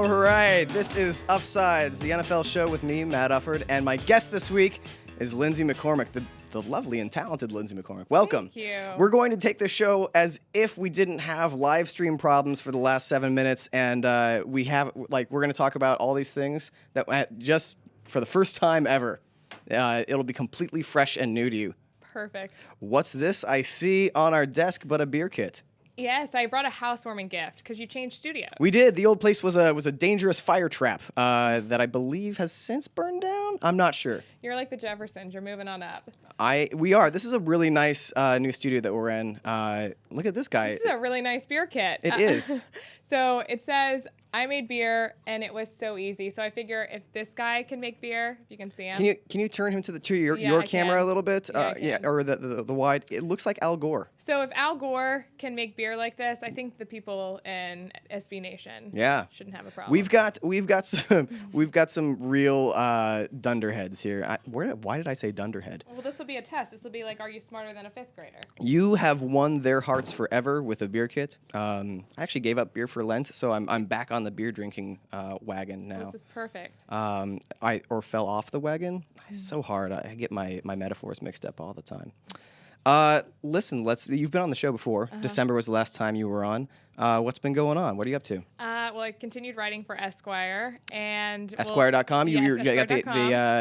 All right, this is Uffsides, the NFL show with me, Matt Ufford, and my guest this week is Lindsay McCormick, the lovely and talented Lindsay McCormick. Welcome. Thank you. We're going to take this show as if we didn't have live stream problems for the last 7 minutes, and we're going to talk about all these things that just for the first time ever, it'll be completely fresh and new to you. Perfect. What's this I see on our desk but a beer kit? Yes, I brought a housewarming gift because you changed studios. We did. The old place was a dangerous fire trap that I believe has since burned down. I'm not sure. You're like the Jeffersons. You're moving on up. We are. This is a really nice new studio that we're in. Look at this guy. This is a really nice beer kit. It is. So it says, I made beer, and it was so easy. So I figure if this guy can make beer, if you can see him. Can you turn him to your camera can. a little bit? Yeah, or the wide. It looks like Al Gore. So if Al Gore can make beer like this, I think the people in SB Nation shouldn't have a problem. We've got some real dunderheads here. Why did I say dunderhead? Well, this will be a test. This will be like, are you smarter than a fifth grader? You have won their hearts forever with a beer kit. I actually gave up beer for Lent, so I'm back on the beer drinking wagon now. This is perfect. I fell off the wagon. It's so hard. I get my metaphors mixed up all the time. Listen, you've been on the show before. December was the last time you were on. What's been going on? What are you up to? Well, I continued writing for Esquire and Esquire.com. Yes, you got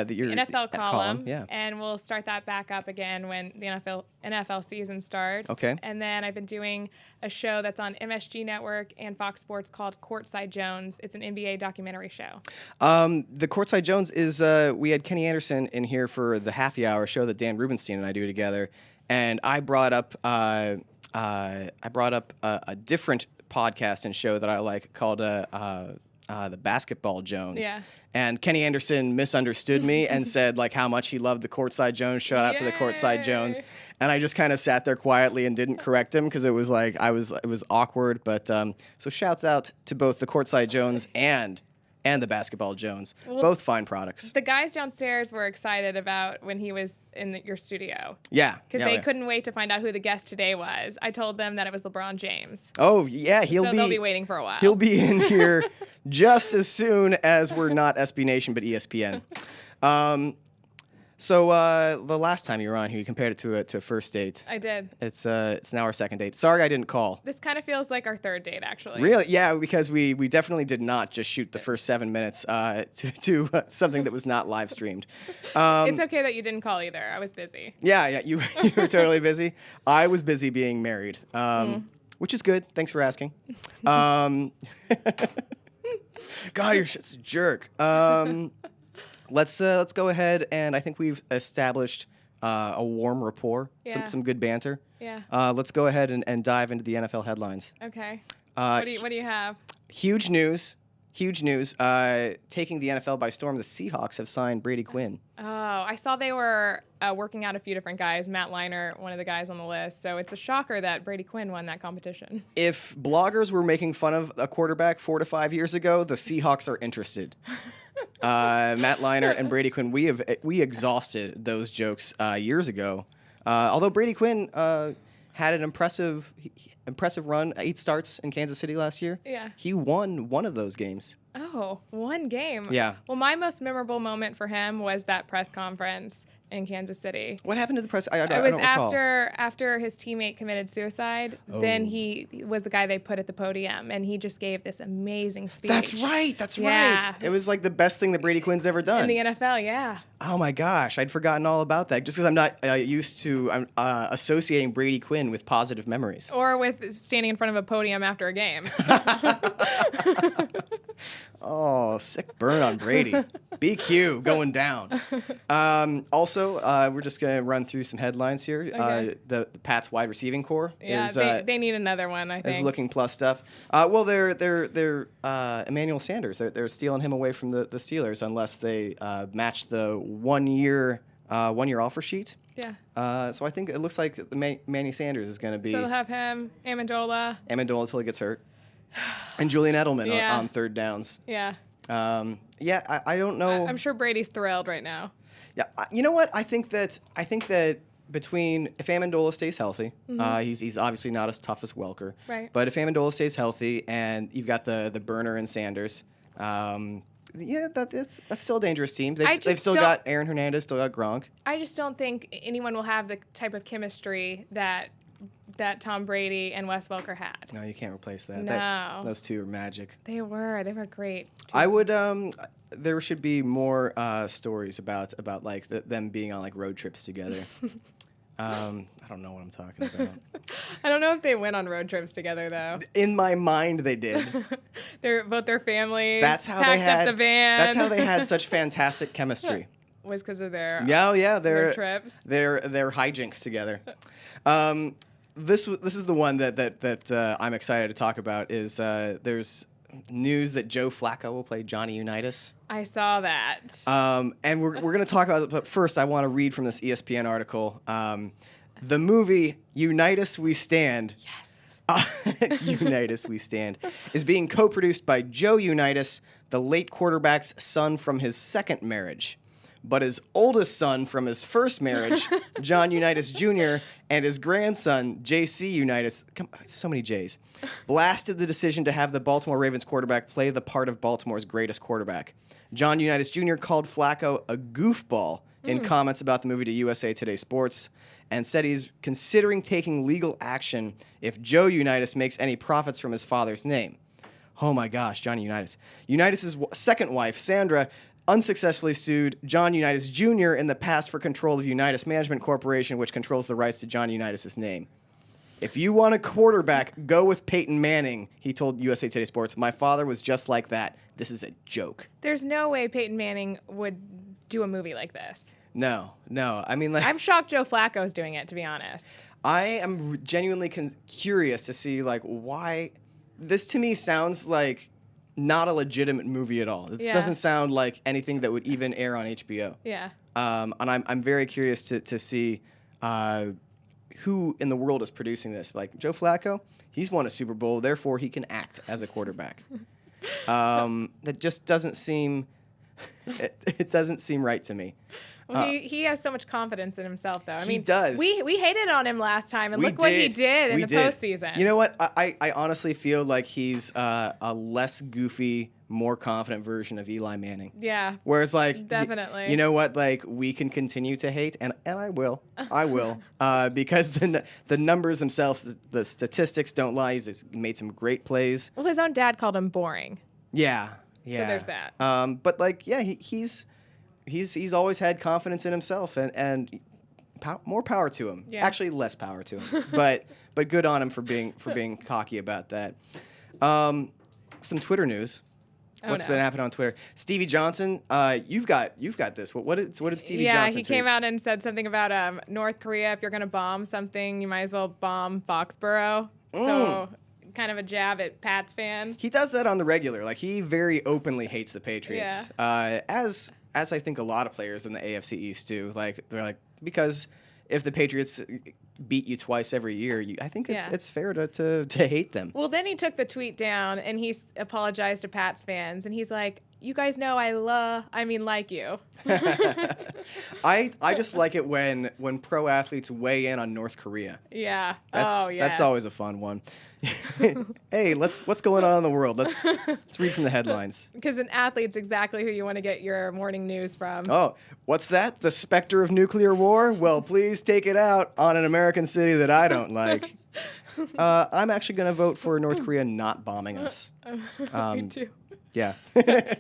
your the NFL column. Yeah. And we'll start that back up again when the NFL season starts. Okay. And then I've been doing a show that's on MSG Network and Fox Sports called Courtside Jones. It's an NBA documentary show. The Courtside Jones is we had Kenny Anderson in here for the Happy Hour show that Dan Rubenstein and I do together, and I brought up a different podcast and show that I like called the Basketball Jones. Yeah. And Kenny Anderson misunderstood me and said like how much he loved the Courtside Jones. Shout out to the Courtside Jones. And I just kind of sat there quietly and didn't correct him because it was like it was awkward. But so shouts out to both the Courtside Jones and the Basketball Jones. Well, both fine products. The guys downstairs were excited about when he was in your studio. Yeah. Because they couldn't wait to find out who the guest today was. I told them that it was LeBron James. Oh, yeah. They'll be waiting for a while. He'll be in here just as soon as we're not SB Nation, but ESPN. So the last time you were on here, you compared it to a first date. I did. It's now our second date. Sorry I didn't call. This kind of feels like our third date, actually. Really? Yeah, because we definitely did not just shoot the first 7 minutes to something that was not live streamed. It's okay that you didn't call either. I was busy. Yeah, you were totally busy. I was busy being married, which is good. Thanks for asking. God, you're such a jerk. Let's go ahead, and I think we've established a warm rapport, some good banter. Yeah. Let's go ahead and dive into the NFL headlines. Okay. What do you have? Huge news. Taking the NFL by storm, the Seahawks have signed Brady Quinn. Oh, I saw they were working out a few different guys. Matt Leinart, one of the guys on the list. So it's a shocker that Brady Quinn won that competition. If bloggers were making fun of a quarterback 4 to 5 years ago, the Seahawks are interested. Matt Leinart and Brady Quinn, we exhausted those jokes years ago. Although Brady Quinn had an impressive run, 8 starts in Kansas City last year. Yeah. He won one of those games. Oh, one game. Yeah. Well, my most memorable moment for him was that press conference in Kansas City. What happened to the press? I don't recall. after his teammate committed suicide. Oh. Then he was the guy they put at the podium, and he just gave this amazing speech. That's right. Yeah. It was like the best thing that Brady Quinn's ever done. In the NFL, yeah. Oh my gosh, I'd forgotten all about that. Just because I'm not used to associating Brady Quinn with positive memories. Or with standing in front of a podium after a game. Oh, sick burn on Brady. BQ going down. Also, we're just going to run through some headlines here. Okay. The Pats wide receiving core Yeah, they need another one, I think. is looking plus stuff. Well, they're Emmanuel Sanders. They're stealing him away from the Steelers unless they match the one-year offer sheet. Yeah. So I think it looks like Manny Sanders is going to be. So they'll have him, Amendola Until he gets hurt. And Julian Edelman on third downs. Yeah. I don't know. I'm sure Brady's thrilled right now. Yeah, you know what? I think that between if Amendola stays healthy, he's obviously not as tough as Welker. Right. But if Amendola stays healthy and you've got the burner in Sanders, Yeah, that's still a dangerous team. I They've just still don't- got Aaron Hernandez, still got Gronk. I just don't think anyone will have the type of chemistry that Tom Brady and Wes Welker had. No, you can't replace that. No. Those two are magic. They were great. I would. There should be more stories about like them being on like road trips together. I don't know what I'm talking about. I don't know if they went on road trips together though. In my mind, they did. Both their families. That's how packed they had. up the van. That's how they had such fantastic chemistry. Was because of their their trips. Their hijinks together. This is the one that I'm excited to talk about. Is there's news that Joe Flacco will play Johnny Unitas. I saw that. And we're going to talk about it, but first I want to read from this ESPN article. The movie Unitas We Stand. Yes. Unitas We Stand is being co-produced by Joe Unitas, the late quarterback's son from his second marriage, but his oldest son from his first marriage, John Unitas Jr., and his grandson, J.C. Unitas, so many J's, blasted the decision to have the Baltimore Ravens quarterback play the part of Baltimore's greatest quarterback. John Unitas Jr. called Flacco a goofball in comments about the movie to USA Today Sports and said he's considering taking legal action if Joe Unitas makes any profits from his father's name. Oh my gosh, Johnny Unitas. Unitas' second wife, Sandra, unsuccessfully sued John Unitas Jr. in the past for control of Unitas Management Corporation, which controls the rights to John Unitas' name. If you want a quarterback, go with Peyton Manning, he told USA Today Sports. My father was just like that. This is a joke. There's no way Peyton Manning would do a movie like this. No. I mean, like, I'm shocked Joe Flacco's doing it, to be honest. I am genuinely curious to see, like, why. This to me sounds like not a legitimate movie at all. This doesn't sound like anything that would even air on HBO. Yeah. And I'm very curious to see who in the world is producing this. Like Joe Flacco, he's won a Super Bowl, therefore he can act as a quarterback. That just doesn't seem. It doesn't seem right to me. Well, he has so much confidence in himself, though. I mean, he does. We hated on him last time, and look what he did in the postseason. You know what? I honestly feel like he's a less goofy, more confident version of Eli Manning. Yeah. Whereas, like, definitely. You know what? Like, we can continue to hate, and I will, because the numbers themselves, the statistics don't lie. He's made some great plays. Well, his own dad called him boring. Yeah. So there's that. But like, yeah, he's always had confidence in himself, and more power to him. Yeah. Actually, less power to him. but good on him for being cocky about that. Some Twitter news. What's been happening on Twitter? Stevie Johnson, you've got this. What did Stevie Johnson Yeah, he tweet? came out and said something about North Korea. If you're going to bomb something, you might as well bomb Foxborough. So kind of a jab at Pats fans. He does that on the regular. Like, he very openly hates the Patriots. Yeah. As I think a lot of players in the AFC East do. Like, they're like, because if the Patriots beat you twice every year, I think it's fair to hate them. Well, then he took the tweet down and he apologized to Pats fans, and he's like, "You guys know like you." I just like it when pro athletes weigh in on North Korea. Yeah. That's always a fun one. Hey, what's going on in the world? Let's read from the headlines. Because an athlete's exactly who you want to get your morning news from. Oh, what's that? The specter of nuclear war? Well, please take it out on an American city that I don't like. I'm actually going to vote for North Korea not bombing us. Me too. Yeah.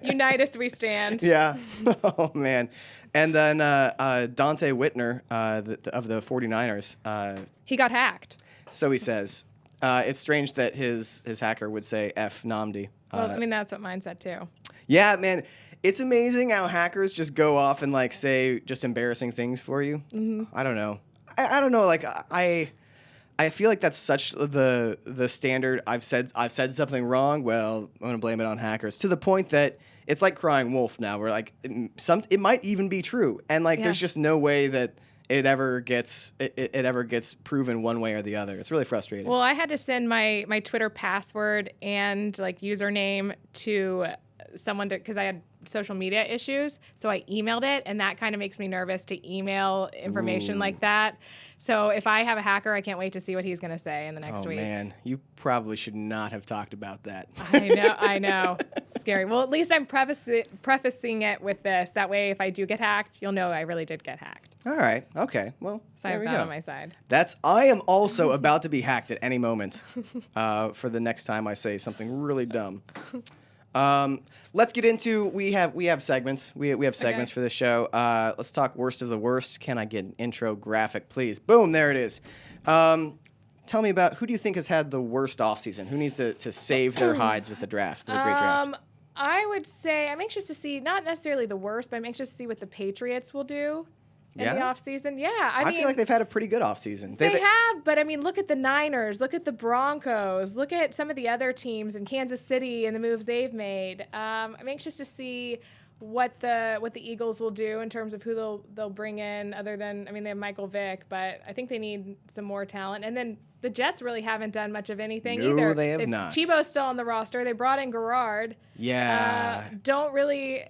Unitas we stand. Yeah. Oh, man. And then Dante Whitner of the 49ers. He got hacked. So he says. It's strange that his hacker would say F Namdi. Well, I mean, that's what mine said, too. Yeah, man. It's amazing how hackers just go off and, like, say just embarrassing things for you. Mm-hmm. I don't know. I don't know. Like, I feel like that's such the standard. I've said something wrong. Well, I'm gonna blame it on hackers, to the point that it's like crying wolf now. Where like it might even be true, and like there's just no way that it ever gets proven one way or the other. It's really frustrating. Well, I had to send my Twitter password and like username to someone because I had social media issues. So I emailed it, and that kind of makes me nervous to email information like that. So if I have a hacker, I can't wait to see what he's going to say in the next week. Oh, man. You probably should not have talked about that. I know. Scary. Well, at least I'm prefacing it with this. That way, if I do get hacked, you'll know I really did get hacked. All right. Okay. Well, So I have that on my side. I am also about to be hacked at any moment for the next time I say something really dumb. Let's get into we have segments. We have segments for the show. Let's talk worst of the worst. Can I get an intro graphic, please? Boom, there it is. Tell me about who do you think has had the worst offseason? Who needs to save their hides with the draft? With a great draft. I would say I'm anxious to see, not necessarily the worst, but I'm anxious to see what the Patriots will do in the offseason. Yeah, I mean, feel like they've had a pretty good offseason. They have, but I mean, look at the Niners, look at the Broncos, look at some of the other teams in Kansas City and the moves they've made. I'm anxious to see what the Eagles will do in terms of who they'll bring in, other than, I mean, they have Michael Vick, but I think they need some more talent. And then the Jets really haven't done much of anything either. No, they have not. Tebow's still on the roster. They brought in Garrard. Yeah. Don't really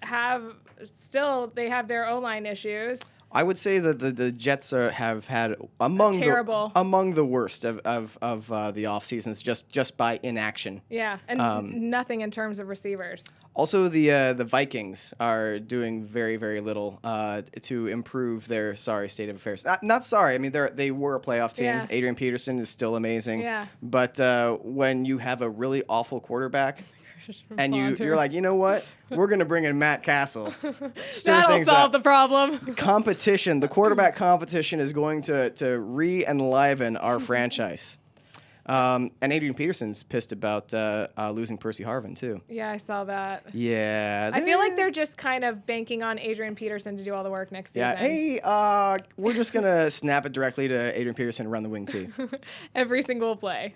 have. Still, they have their O-line issues. I would say that the Jets have had among the worst of the off seasons just by inaction. Yeah, and nothing in terms of receivers. Also, the Vikings are doing very, very little to improve their state of affairs. Not sorry. I mean, they were a playoff team. Yeah. Adrian Peterson is still amazing. Yeah. But when you have a really awful quarterback, and you're like, you know what? We're going to bring in Matt Castle. That'll solve the problem. Competition. The quarterback competition is going to re-enliven our franchise. And Adrian Peterson's pissed about losing Percy Harvin, too. Yeah, I saw that. Yeah. I feel like they're just kind of banking on Adrian Peterson to do all the work next season. Yeah. Hey, we're just going to snap it directly to Adrian Peterson and run the wing tee. Every single play.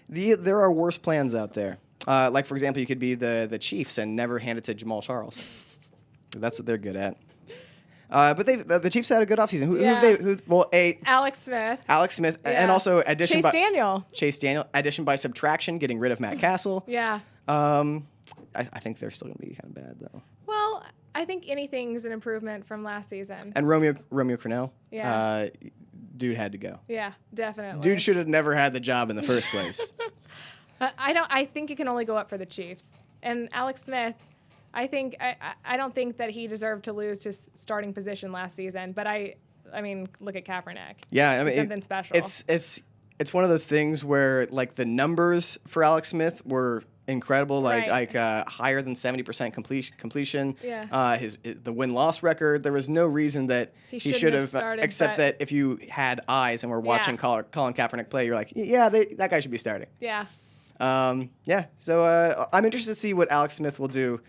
There are worse plans out there. Like, for example, you could be the Chiefs and never hand it to Jamal Charles. That's what they're good at. But the Chiefs had a good offseason. Alex Smith. Alex Smith, Yeah. and also addition Chase Daniel. Addition by subtraction, getting rid of Matt Castle. Yeah. I think they're still going to be kind of bad, though. Well, I think anything's an improvement from last season. And Romeo Crennel. Yeah. Dude had to go. Yeah, definitely. Dude should have never had the job in the first place. I think it can only go up for the Chiefs. And Alex Smith, I don't think that he deserved to lose his starting position last season. But I mean, look at Kaepernick. Yeah, I mean, something special. It's one of those things where like the numbers for Alex Smith were incredible, like higher than 70% completion. Yeah. The win-loss record. There was no reason that he should have started, except that if you had eyes and were watching Colin Kaepernick play, you're like, yeah, that guy should be starting. Yeah. So I'm interested to see what Alex Smith will do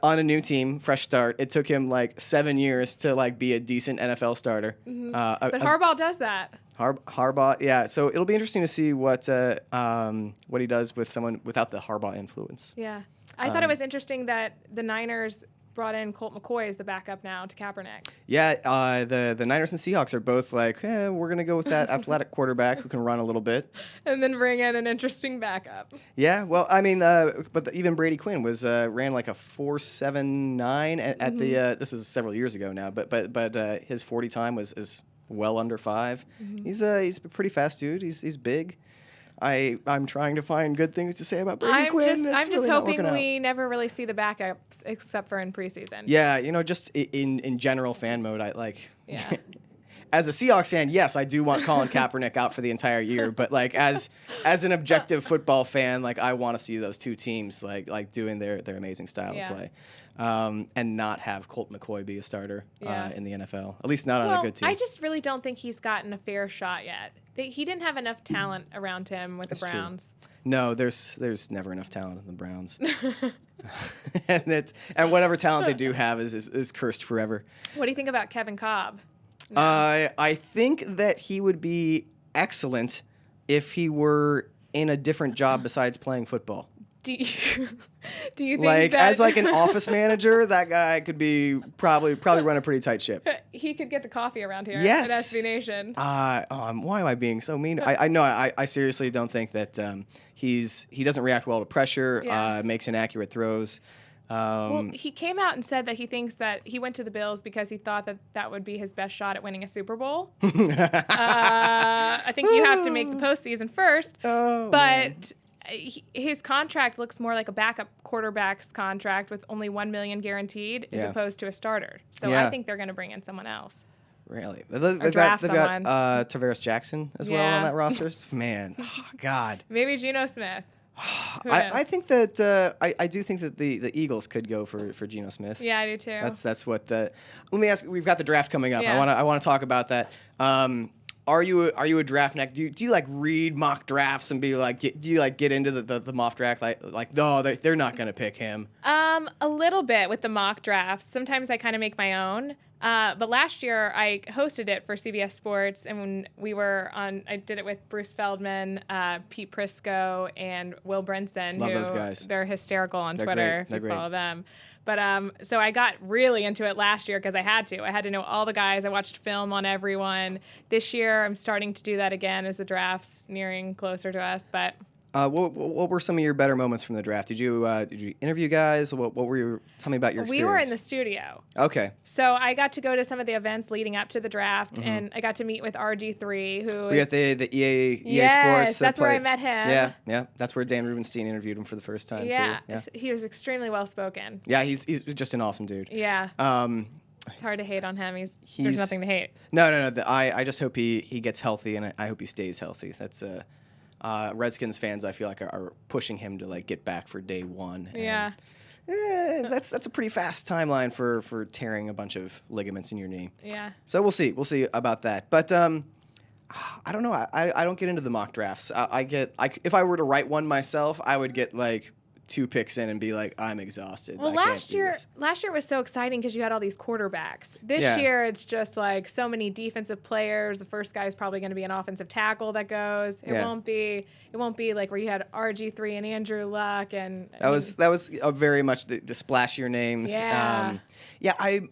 on a new team, fresh start. It took him like 7 years to like be a decent NFL starter. Mm-hmm. But Harbaugh does that. Harbaugh, yeah. So it'll be interesting to see what he does with someone without the Harbaugh influence. Yeah, I thought it was interesting that the Niners brought in Colt McCoy as the backup now to Kaepernick. Yeah, the Niners and Seahawks are both like, we're gonna go with that athletic quarterback who can run a little bit, and then bring in an interesting backup. Yeah, well, I mean, even Brady Quinn ran like a 4.79 at the. This was several years ago now, but his 40 time is well under 5. Mm-hmm. He's a pretty fast dude. He's big. I'm trying to find good things to say about Brady Quinn. I'm just hoping we never really see the backups except for in preseason. Yeah, just in general fan mode, I like. Yeah. As a Seahawks fan, yes, I do want Colin Kaepernick out for the entire year. But like as an objective football fan, like I want to see those two teams like doing their amazing style of play, and not have Colt McCoy be a starter in the NFL. At least not on a good team. I just really don't think he's gotten a fair shot yet. He didn't have enough talent around him with the Browns. True. No, there's never enough talent in the Browns. and whatever talent they do have is cursed forever. What do you think about Kevin Cobb? No. I think that he would be excellent if he were in a different job besides playing football. Do you do you think Like that as like an office manager, that guy could be probably run a pretty tight ship. he could get the coffee around here Yes. at SB Nation? Why am I being so mean? I know I seriously don't think that he doesn't react well to pressure. Yeah. Makes inaccurate throws. Well, he came out and said that he thinks that he went to the Bills because he thought that would be his best shot at winning a Super Bowl. I think you have to make the postseason first. Oh, but his contract looks more like a backup quarterback's contract with only $1 million guaranteed as opposed to a starter. So I think they're going to bring in someone else. Really? They've draft got someone. Tavares Jackson as well on that roster. Man, God. Maybe Geno Smith. I think that I do think that the Eagles could go for Geno Smith. Yeah, I do too. That's what the. Let me ask. We've got the draft coming up. Yeah. I want to talk about that. Are you a draft neck? Do you like read mock drafts and be like, do you like get into the mock draft like no, they're not gonna pick him? A little bit with the mock drafts. Sometimes I kind of make my own. But last year I hosted it for CBS Sports, and when we were on, I did it with Bruce Feldman, Pete Prisco, and Will Brinson. Love who those guys. They're hysterical on They're Twitter. great. If you follow them. But so I got really into it last year because I had to. I had to know all the guys. I watched film on everyone. This year I'm starting to do that again as the draft's nearing closer to us. But what were some of your better moments from the draft? Did you interview guys? What were you? Tell me about your experience. We were in the studio. Okay. So I got to go to some of the events leading up to the draft, and I got to meet with RG3, who we is... got the EA yes, Sports. that's where I met him. Yeah. That's where Dan Rubenstein interviewed him for the first time, too. Yeah. He was extremely well-spoken. Yeah, he's just an awesome dude. Yeah. It's hard to hate on him. There's nothing to hate. No. I just hope he gets healthy, and I hope he stays healthy. That's Redskins fans, I feel like, are pushing him to like get back for day one. Yeah. That's a pretty fast timeline for tearing a bunch of ligaments in your knee. Yeah. So we'll see about that. But I don't know. I don't get into the mock drafts. If I were to write one myself, I would get like 2 picks in and be like, I'm exhausted. Well, last year was so exciting because you had all these quarterbacks. This year it's just like so many defensive players. The first guy is probably going to be an offensive tackle that goes. It won't be like where you had RG3 and Andrew Luck and that was very much the splashier names. Yeah.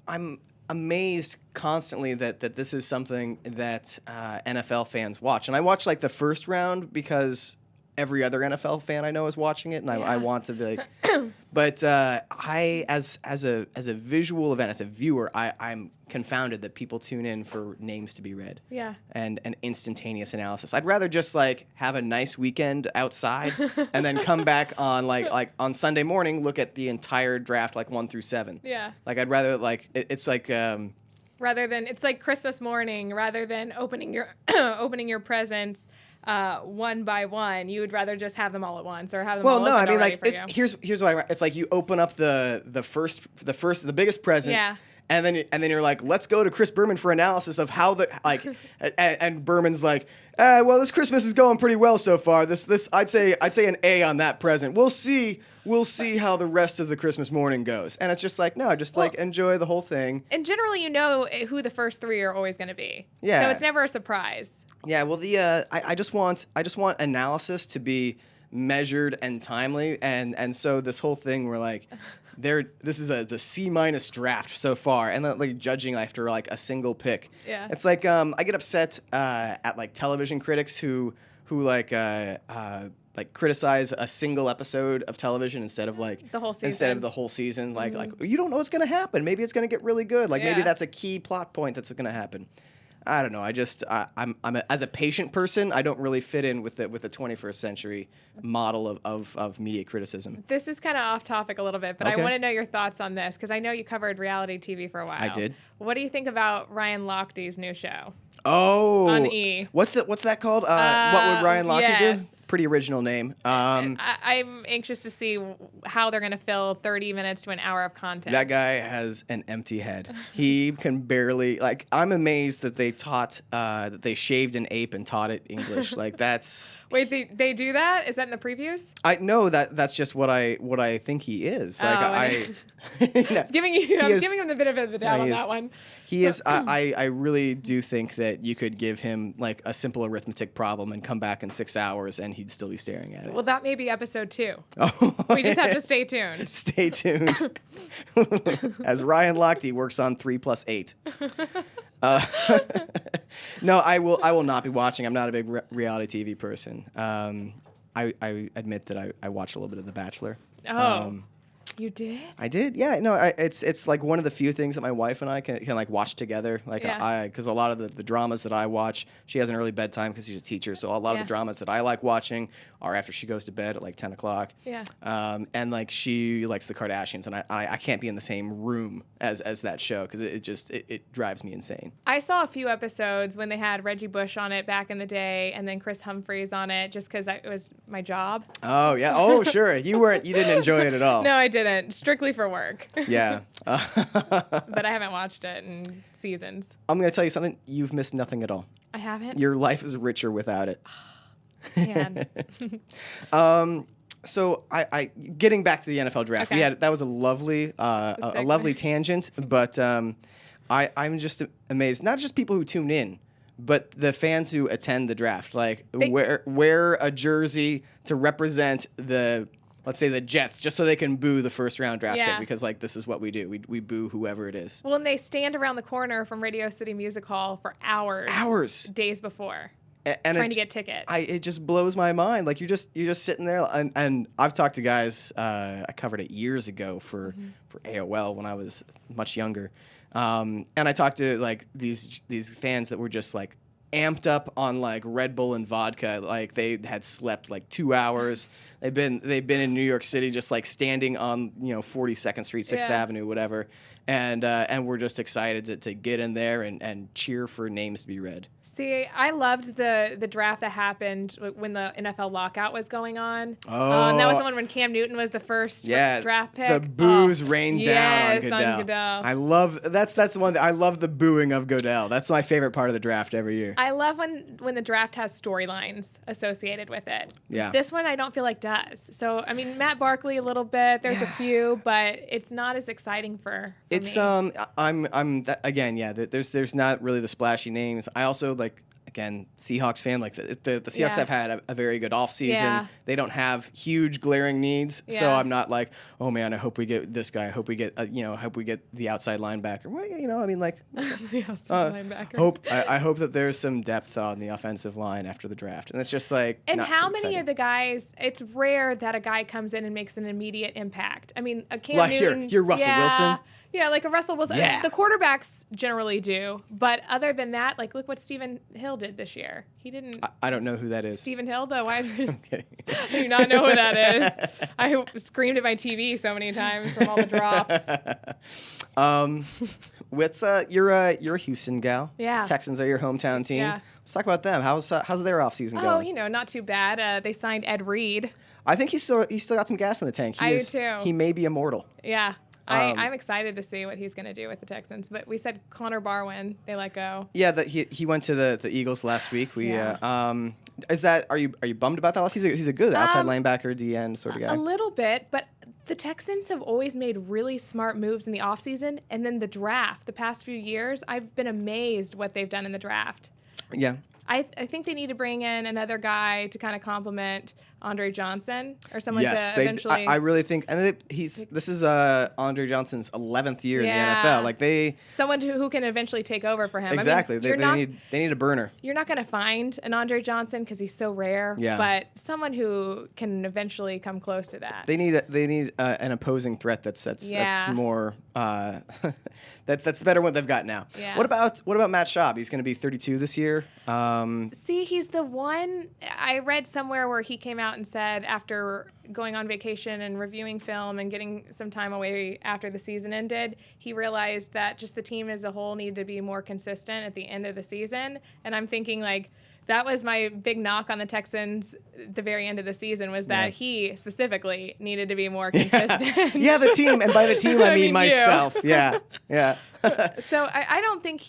I'm amazed constantly that this is something that NFL fans watch, and I watch like the first round because every other NFL fan I know is watching it, and I want to be like, but I as a visual event, as a viewer, I'm confounded that people tune in for names to be read. Yeah. And an instantaneous analysis. I'd rather just like have a nice weekend outside and then come back on like on Sunday morning, look at the entire draft like 1 through 7. Yeah. Like I'd rather like it's like rather than it's like Christmas morning, rather than opening your presents one by one, you would rather just have them all at once or have them all I mean like here's what it's like. You open up the biggest present, and then you're like, let's go to Chris Berman for analysis of how the like, and Berman's like, well, this Christmas is going pretty well so far. This I'd say an A on that present. We'll see how the rest of the Christmas morning goes. And it's just like, no, like enjoy the whole thing. And generally, you know who the first 3 are always going to be. Yeah. So it's never a surprise. Yeah. Well, I just want analysis to be measured and timely, and so this whole thing where like. This is the C- draft so far, and then like judging after like a single pick. Yeah. It's like I get upset at like television critics who like criticize a single episode of television instead of like the whole season. Like you don't know what's gonna happen. Maybe it's gonna get really good. Like maybe that's a key plot point that's gonna happen. I don't know. I'm as a patient person, I don't really fit in with the 21st century model of media criticism. This is kind of off topic a little bit, but okay. I want to know your thoughts on this because I know you covered reality TV for a while. I did. What do you think about Ryan Lochte's new show? Oh, on E. What's that called? What would Ryan Lochte do? Pretty original name. I'm anxious to see how they're going to fill 30 minutes to an hour of content. That guy has an empty head. He can barely I'm amazed that they taught that they shaved an ape and taught it English. Like that's. Wait, they do that? Is that in the previews? I know that's just what I think he is. Like I was giving him the benefit of the doubt on that one. He is. I really do think that you could give him like a simple arithmetic problem and come back in 6 hours, and he'd still be staring at it. Well, that may be episode 2. Oh, We just have to stay tuned. Stay tuned as Ryan Lochte works on 3 + 8. No, I will not be watching. I'm not a big reality TV person. I admit that I watched a little bit of The Bachelor. Oh. You did? I did, yeah. No, it's like one of the few things that my wife and I can like watch together. Like because a lot of the dramas that I watch, she has an early bedtime because she's a teacher. So a lot of the dramas that I like watching are after she goes to bed at like 10 o'clock. Yeah. And like she likes the Kardashians, and I can't be in the same room as that show because it drives me insane. I saw a few episodes when they had Reggie Bush on it back in the day, and then Chris Humphries on it, just because it was my job. Oh yeah. Oh sure. You didn't enjoy it at all. No, I didn't. Strictly for work. Yeah. But I haven't watched it in seasons. I'm going to tell you something. You've missed nothing at all. I haven't? Your life is richer without it. Man. So I getting back to the NFL draft. Okay. That was a lovely tangent, but I'm just amazed. Not just people who tune in, but the fans who attend the draft. Like wear a jersey to represent let's say the Jets, just so they can boo the first round draft pick, because like this is what we do. We boo whoever it is. Well, and they stand around the corner from Radio City Music Hall for hours. Days before. And trying to get tickets. It just blows my mind. Like you're just sitting there, and I've talked to guys. I covered it years ago for AOL when I was much younger, and I talked to like these fans that were just like amped up on like Red Bull and vodka. Like they had slept like 2 hours. They've been in New York City, just like standing on 42nd Street, 6th Avenue, whatever, and we're just excited to get in there and cheer for names to be read. See, I loved the draft that happened when the NFL lockout was going on. Oh. And that was the one when Cam Newton was the first draft pick. The boos rained down on Goodell. On Goodell. That's the one. I love the booing of Goodell. That's my favorite part of the draft every year. I love when the draft has storylines associated with it. Yeah. This one I don't feel like does. So, I mean, Matt Barkley a little bit. There's a few, but it's not as exciting for it's me. There's not really the splashy names. I also again, Seahawks fan. Like the Seahawks have had a very good offseason. Yeah. They don't have huge glaring needs, so Yeah. I'm not like, oh man, I hope we get this guy. I hope we get hope we get the outside linebacker. Well, I mean, like The outside linebacker. I hope that there's some depth on the offensive line after the draft, and it's just like. And not how too many exciting. of the guys? It's rare that a guy comes in and makes an immediate impact. I mean, a Cam Like Newton. you're Russell Wilson. Yeah, like a Russell Wilson. Yeah. The quarterbacks generally do, but other than that, like look what Stephen Hill did this year. He didn't. I don't know who that is. Stephen Hill, the wide. Okay. I do not know who that is. I screamed at my TV so many times from all the drops. You're a Houston gal. Yeah. Texans are your hometown team. Yeah. Let's talk about them. How's their offseason going? Oh, not too bad. They signed Ed Reed. I think he's still got some gas in the tank. I do too. He may be immortal. Yeah. I'm excited to see what he's going to do with the Texans. But we said Connor Barwin, they let go. Yeah, that he went to the Eagles last week. Are you bummed about that loss? He's a good outside linebacker, DN sort of guy. A little bit, but the Texans have always made really smart moves in the offseason. And then the draft, the past few years, I've been amazed what they've done in the draft. Yeah. I think they need to bring in another guy to kind of complement Andre Johnson or someone to eventually. I really think, and this is Andre Johnson's 11th year in the NFL. Like someone who can eventually take over for him. Exactly. I mean, they need a burner. You're not going to find an Andre Johnson because he's so rare. Yeah. But someone who can eventually come close to that. They need an opposing threat that's more that's better what they've got now. Yeah. What about Matt Schaub? He's going to be 32 this year. See, he's the one. I read somewhere where he came out and said after going on vacation and reviewing film and getting some time away after the season ended, he realized that just the team as a whole needed to be more consistent at the end of the season. And I'm thinking like that was my big knock on the Texans at the very end of the season was that he specifically needed to be more consistent. Yeah, the team. And by the team, I mean myself. You. Yeah. So I don't think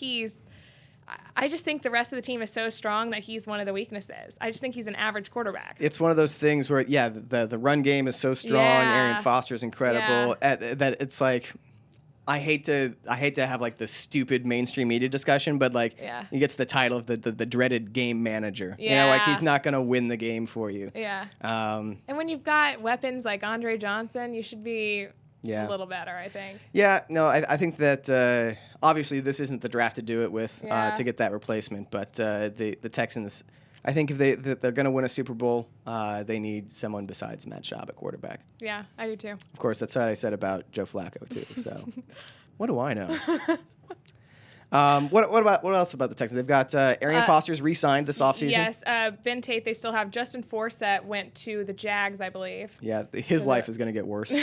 I just think the rest of the team is so strong that he's one of the weaknesses. I just think he's an average quarterback. It's one of those things where, the run game is so strong. Yeah. Arian Foster's incredible. That it's like, I hate to have like the stupid mainstream media discussion, but like he gets the title of the dreaded game manager. Yeah. You know, like he's not gonna win the game for you. Yeah. And when you've got weapons like Andre Johnson, you should be a little better, I think. Yeah. No, I think that obviously this isn't the draft to do it with to get that replacement, but the Texans. I think if they're going to win a Super Bowl, they need someone besides Matt Schaub at quarterback. Yeah, I do too. Of course, that's what I said about Joe Flacco too. So, what do I know? What else about the Texans? They've got Arian Foster's re-signed this offseason. Yes, Ben Tate. They still have Justin Forsett went to the Jags, I believe. Yeah, his life is going to get worse.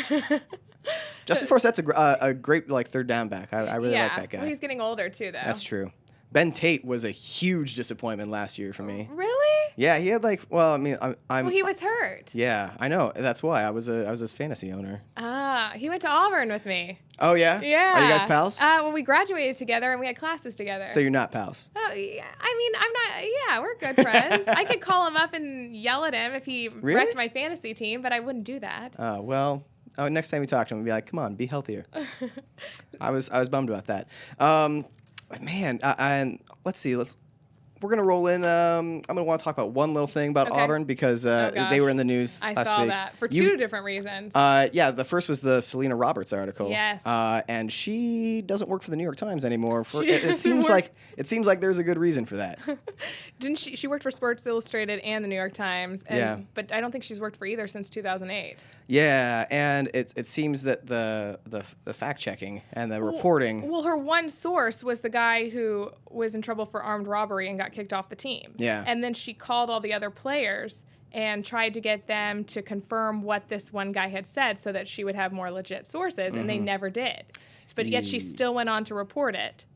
Justin Forsett's a great like third down back. I really like that guy. Well, he's getting older too, though. That's true. Ben Tate was a huge disappointment last year for me. Really? Yeah, he had like, well, I mean, Well, he was hurt. Yeah, I know. That's why I was his fantasy owner. He went to Auburn with me. Oh yeah. Yeah. Are you guys pals? Well, we graduated together and we had classes together. So you're not pals? Oh yeah. I mean, I'm not. Yeah, we're good friends. I could call him up and yell at him if he wrecked my fantasy team, but I wouldn't do that. Well. Oh, next time we talk to him, we'll be like, come on, be healthier. I was bummed about that. Man, and let's see. We're gonna roll in. I'm gonna want to talk about one little thing about Auburn because they were in the news last week. I saw that for two different reasons. Yeah, the first was the Selena Roberts article. Yes. And she doesn't work for the New York Times anymore. It seems like there's a good reason for that. Didn't she? She worked for Sports Illustrated and the New York Times. But I don't think she's worked for either since 2008. Yeah, and it seems that the fact checking and the reporting. Well, her one source was the guy who was in trouble for armed robbery and got kicked off the team. Yeah. And then she called all the other players and tried to get them to confirm what this one guy had said so that she would have more legit sources, and they never did. But yet she still went on to report it.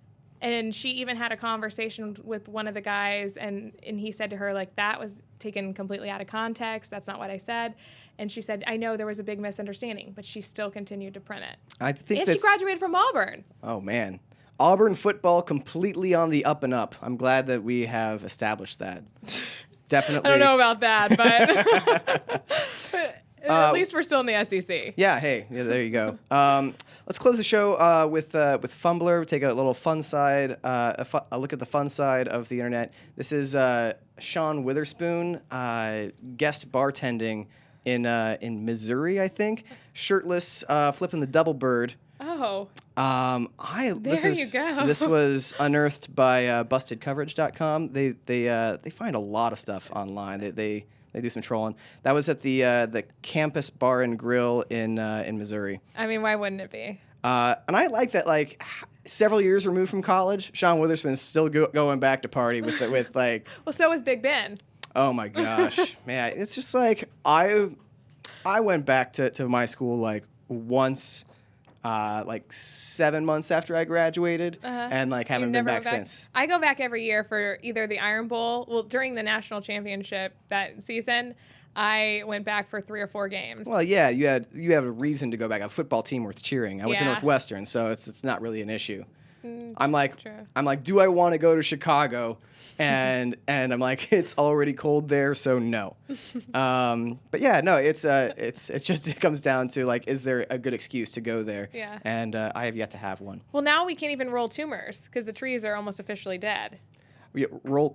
And she even had a conversation with one of the guys, and he said to her, like, that was taken completely out of context. That's not what I said. And she said, I know there was a big misunderstanding, but she still continued to print it. I think she graduated from Auburn. Oh, man. Auburn football completely on the up and up. I'm glad that we have established that. Definitely. I don't know about that, but at least we're still in the SEC. Yeah, hey, there you go. Let's close the show with Fumbler. Take a little fun side, a look at the fun side of the internet. This is Sean Witherspoon, guest bartending in Missouri, I think. Shirtless, flipping the double bird. Oh. There you go. This was unearthed by BustedCoverage.com. They find a lot of stuff online. They do some trolling. That was at the Campus Bar and Grill in Missouri. I mean, why wouldn't it be? And I like that. Like several years removed from college, Sean Witherspoon's still going back to party with like. Well, so was Big Ben. Oh my gosh, man! It's just like I went back to my school like once. Like 7 months after I graduated, and like haven't been back since. I go back every year for either the Iron Bowl. Well, during the national championship that season, I went back for 3 or 4 games. Well, yeah, you have a reason to go back. A football team worth cheering. I went to Northwestern, so it's not really an issue. I'm like, do I want to go to Chicago? And I'm like, it's already cold there, so no. But yeah, no, it comes down to like, is there a good excuse to go there? Yeah. And I have yet to have one. Well, now we can't even roll tumors because the trees are almost officially dead. Did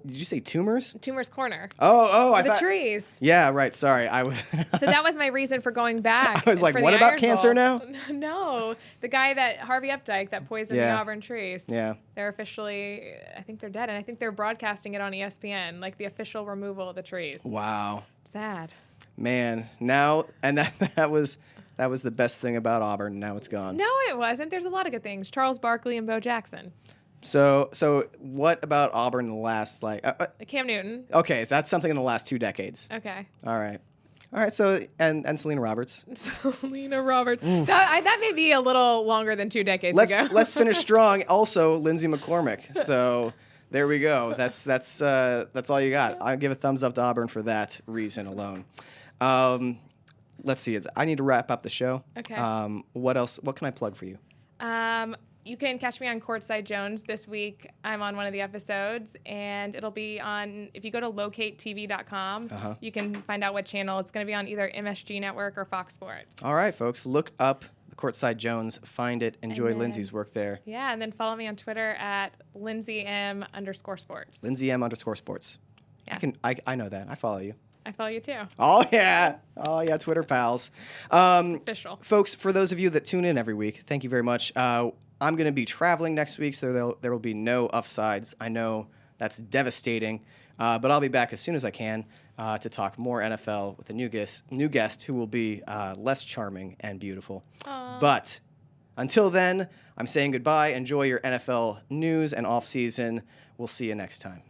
you say tumors? Tumors Corner. Oh, I thought. The trees. Yeah, right. Sorry, I was. So that was my reason for going back. I was like, what about cancer now? No, the guy that Harvey Updike that poisoned the Auburn trees. Yeah. They're officially, I think they're dead, and I think they're broadcasting it on ESPN, like the official removal of the trees. Wow. Sad. Man, now and that was the best thing about Auburn. Now it's gone. No, it wasn't. There's a lot of good things. Charles Barkley and Bo Jackson. So what about Auburn in the last Cam Newton. Okay, that's something in the last 2 decades. Okay. All right. So and Selena Roberts. Selena Roberts. That may be a little longer than 2 decades ago. Let's finish strong. Also, Lindsay McCormick. So there we go. That's all you got. I'll give a thumbs up to Auburn for that reason alone. Let's see. I need to wrap up the show. Okay. What else? What can I plug for you? You can catch me on Courtside Jones this week. I'm on one of the episodes, and it'll be on, if you go to locatetv.com, you can find out what channel. It's going to be on either MSG Network or Fox Sports. All right, folks. Look up Courtside Jones. Find it. Enjoy Lindsay's work there. Yeah, and then follow me on Twitter at LindsayM_sports. LindsayM_sports. Yeah. I know that. I follow you. I follow you too. Oh, yeah. Oh, yeah, Twitter pals. Official. Folks, for those of you that tune in every week, thank you very much. I'm going to be traveling next week, so there will be no Uffsides. I know that's devastating, but I'll be back as soon as I can to talk more NFL with a new guest who will be less charming and beautiful. Aww. But until then, I'm saying goodbye. Enjoy your NFL news and off-season. We'll see you next time.